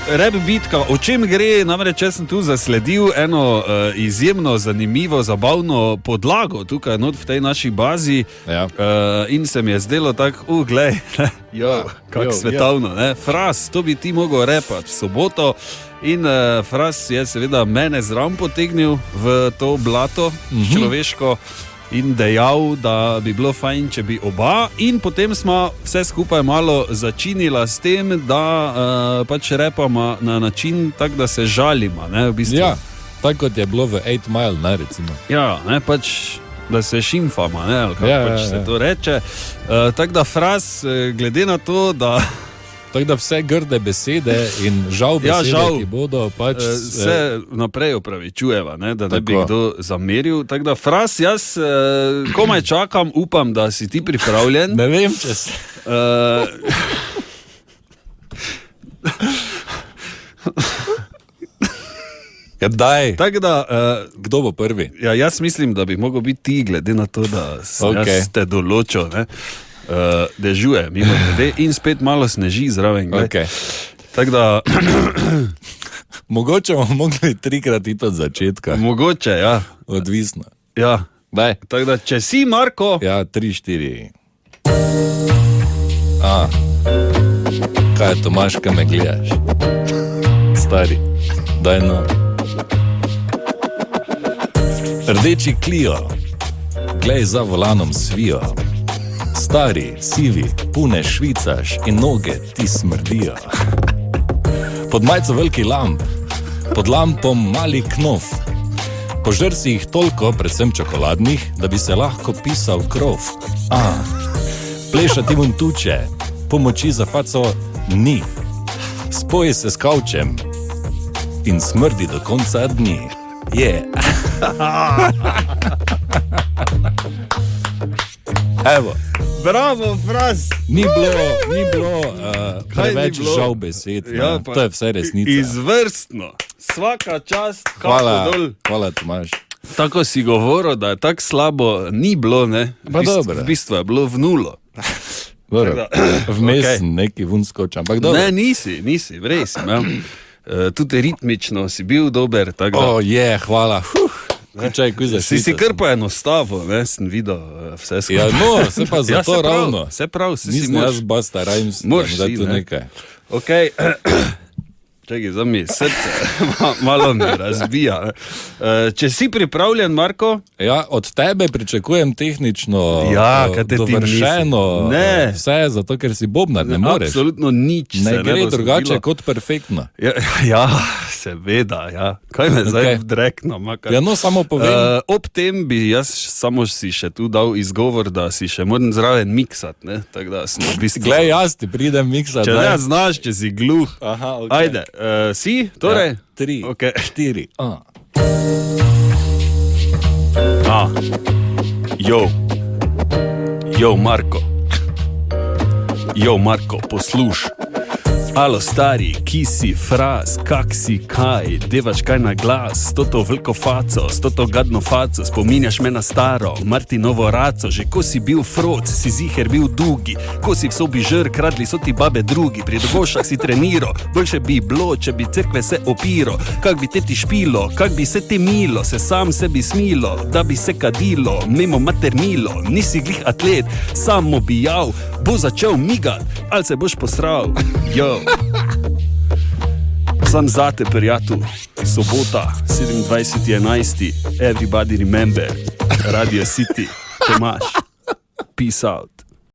rap bitka, o čem gre, namreč jaz sem tu zasledil eno izjemno zanimivo, zabavno podlago tukaj not v tej naši bazi in se mi je zdelo tako, glej, kako svetovno, ne? Fras, to bi ti mogel repati v soboto in Fras je seveda mene zraven potegnil v to blato človeško in dejal, da bi bilo fajn, če bi oba, in potem smo vse skupaj malo začinila s tem, da pač repamo na način tak, da se žalimo, ne, v bistvu. Ja, tako kot je bilo v 8 Mile, ne, recimo. Ja, ne, pač, da se šimfamo, ne, ali kako se to reče. Tako da Fras, glede na to, da... Tako da vse grde besede in žal besede, ki bodo pač... Se naprej opravičujeva, ne, da ne bi kdo zameril. Tako da, Fras, jaz komaj čakam, upam, da si ti pripravljen. Ne vem, če si. Daj, kdo bo prvi? Ja, jaz mislim, da bi mogel biti ti, glede na to, da jaz te določil, ne. Dežuje mimo grede in spet malo sneži zraven. Tako da mogoče bomo mogli 3krat iti od začetka. Mogoče, ja. Odvisno. Ja. Tako da, če si, Marko. Ja, 3, 4. Kaj je, Tomaš, kaj me gledaš? Stari, daj no. Rdeči Clio, glej za volanom svijo. Stari, sivi, pune švicaš in noge ti smrdijo. Pod majco veliki lamp, pod lampom mali knof. Požr si jih toliko, predvsem čokoladnih, da bi se lahko pisal krov. Pleša ti vun tuče, pomoči za faco ni. Spoji se s kavčem in smrdi do konca dni. Evo. Bravo, Fras! Ni bilo preveč žal besed, ja, to je vse resnica. Izvrstno, svaka čast, kapo dol. Hvala, Tomaš. Tako si govoril, da je tako slabo, ni bilo, ne? V bistvu je bilo v nulo. Vmes neki vun skoča, ampak dobro. Ne, nisi, vrej si, ja. Tudi ritmično si bil dober, tako da. Hvala. Si kar pa enostavno, ne, sem videl vse skupaj. Ja, no, se pa zato ravno. Se prav, si nisem jaz basta, rajim si, da tu nekaj. Okej, čekaj, za mi srce malo mi razbija. Če si pripravljen, Marko? Ja, od tebe pričakujem tehnično dovršeno vse, zato ker si bobnar, ne moreš. Absolutno nič ne gre drugače kot perfektno. Ja, seveda, ja. Kaj me zdaj vdrekno? Ja, no, samo povem. Ob tem bi jaz samo si še tu dal izgovor, da si še moram zraven miksat, ne? Glej, jaz ti pridem miksat. Če ne znaš, če si gluh. Ajde. Si? Torej? 3, 4. Marko, posluš. Alo, stari, ki si, Fras, kak si, kaj, devaš kaj na glas, s toto veliko faco, s toto gadno faco, spominjaš me na staro, Martinovo raco, že ko si bil froc, si ziher bil dugi, ko si v sobi žr, kradli so ti babe drugi, pri dogošah si treniral, boljše bi bilo, če bi cerkve se opiro, kak bi te ti špilo, kak bi se te milo, se sam sebi smilo, da bi se kadilo, mimo maternilo, nisi glih atlet, samo bi jav, bo začel migat, ali se boš posral, Sam zate, prijatelj, sobota, 27.11. Everybody remember, Radio City, Tomaš, peace out.